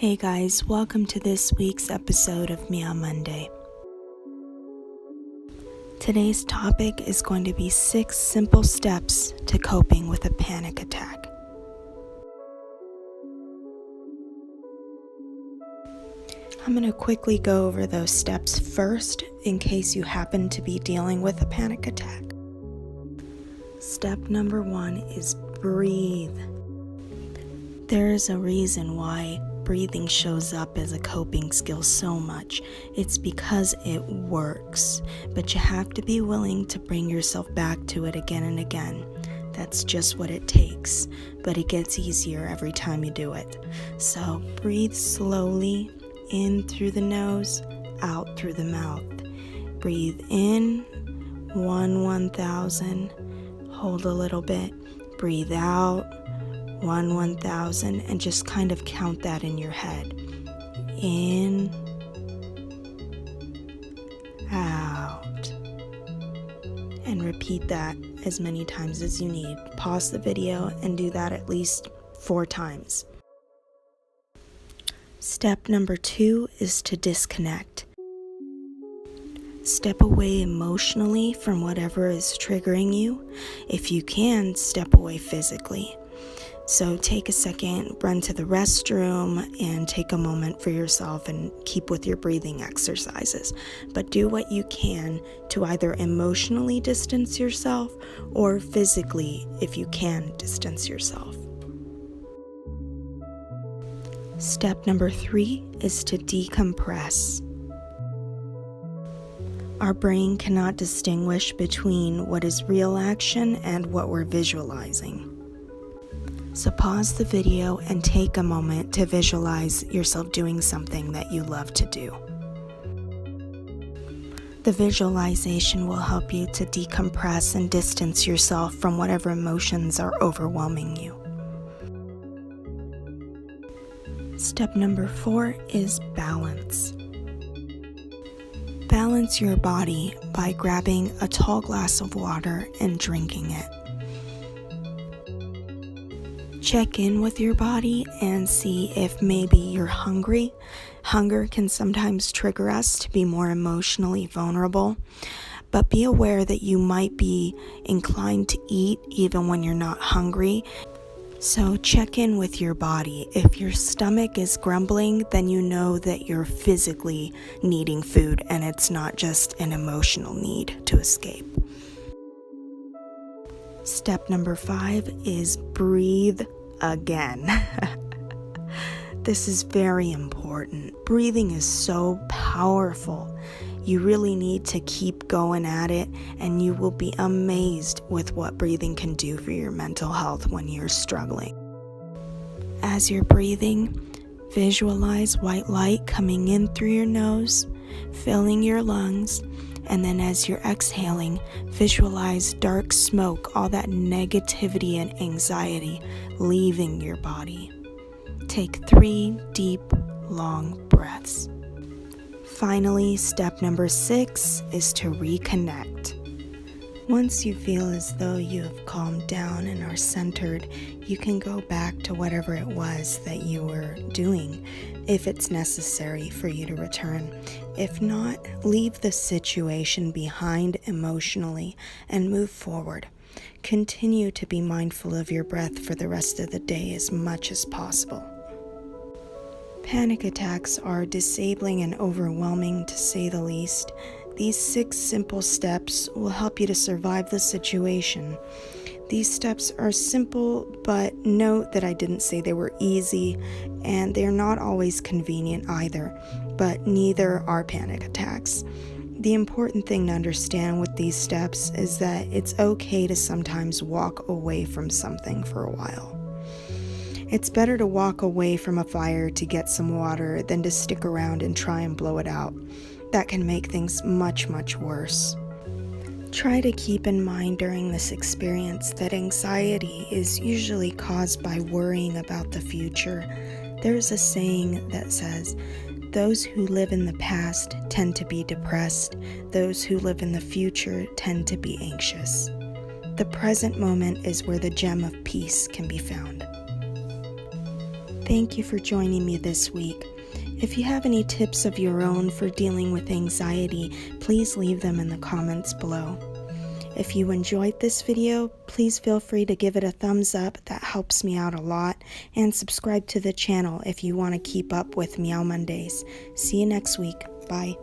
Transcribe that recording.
Hey guys, welcome to this week's episode of Meow Monday. Today's topic is going to be 6 simple steps to coping with a panic attack. I'm going to quickly go over those steps first in case you happen to be dealing with a panic attack. Step number 1 is breathe. There is a reason why breathing shows up as a coping skill so much. It's because it works, but you have to be willing to bring yourself back to it again and again. That's just what it takes, but it gets easier every time you do it. So breathe slowly, in through the nose, out through the mouth. Breathe in, 1,000, hold a little bit, breathe out, 1,000, and just kind of count that in your head. In, out, and repeat that as many times as you need. Pause the video and do that at least 4 times. Step number 2 is to disconnect. Step away emotionally from whatever is triggering you. If you can, step away physically. So take a second, run to the restroom, and take a moment for yourself and keep with your breathing exercises. But do what you can to either emotionally distance yourself or physically, if you can, distance yourself. Step number 3 is to decompress. Our brain cannot distinguish between what is real action and what we're visualizing. So pause the video and take a moment to visualize yourself doing something that you love to do. The visualization will help you to decompress and distance yourself from whatever emotions are overwhelming you. Step number 4 is balance. Balance your body by grabbing a tall glass of water and drinking it. Check in with your body and see if maybe you're hungry. Hunger can sometimes trigger us to be more emotionally vulnerable, but be aware that you might be inclined to eat even when you're not hungry. So check in with your body. If your stomach is grumbling, then you know that you're physically needing food and it's not just an emotional need to escape. Step number 5 is breathe again. This is very important. Breathing is so powerful. You really need to keep going at it, and you will be amazed with what breathing can do for your mental health when you're struggling. As you're breathing, visualize white light coming in through your nose, filling your lungs, and then as you're exhaling, visualize dark smoke, all that negativity and anxiety leaving your body. Take 3 deep, long breaths. Finally, step number 6 is to reconnect. Once you feel as though you have calmed down and are centered, you can go back to whatever it was that you were doing, if it's necessary for you to return. If not, leave the situation behind emotionally and move forward. Continue to be mindful of your breath for the rest of the day as much as possible. Panic attacks are disabling and overwhelming, to say the least. These 6 simple steps will help you to survive the situation. These steps are simple, but note that I didn't say they were easy, and they're not always convenient either, but neither are panic attacks. The important thing to understand with these steps is that it's okay to sometimes walk away from something for a while. It's better to walk away from a fire to get some water than to stick around and try and blow it out. That can make things much, much worse. Try to keep in mind during this experience that anxiety is usually caused by worrying about the future. There's a saying that says, "Those who live in the past tend to be depressed. Those who live in the future tend to be anxious." The present moment is where the gem of peace can be found. Thank you for joining me this week. If you have any tips of your own for dealing with anxiety, please leave them in the comments below. If you enjoyed this video, please feel free to give it a thumbs up. That helps me out a lot. And subscribe to the channel if you want to keep up with Meow Mondays. See you next week. Bye.